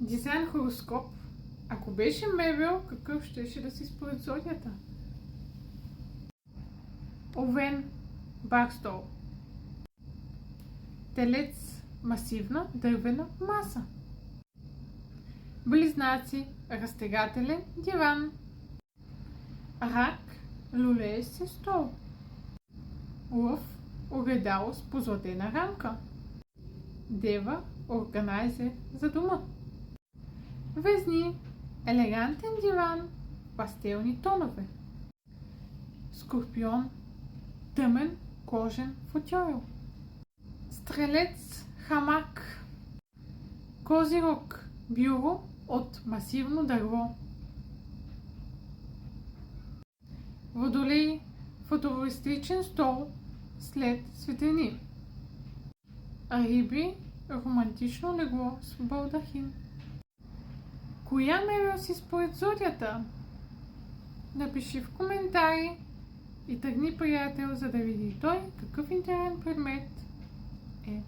Дизайн хороскоп. Ако беше мебел, какъв щеше да си според зодията? Овен, барстол. Телец, масивна дървена маса. Близнаци, разтегателен диван. Рак, люлеещ се стол. Лъв, огледало с позлатена рамка. Дева, органайзер за дома. Везни, елегантен диван в пастелни тонове. Скорпион, тъмен кожен футьойл. Стрелец, хамак. Козирог, бюро от масивно дърво. Водолей, футуристичен стол след светлини. Риби, романтично легло с балдахин. Коя мебел си според зодията? Напиши в коментари и тъгни приятел, за да види той какъв интересен предмет е.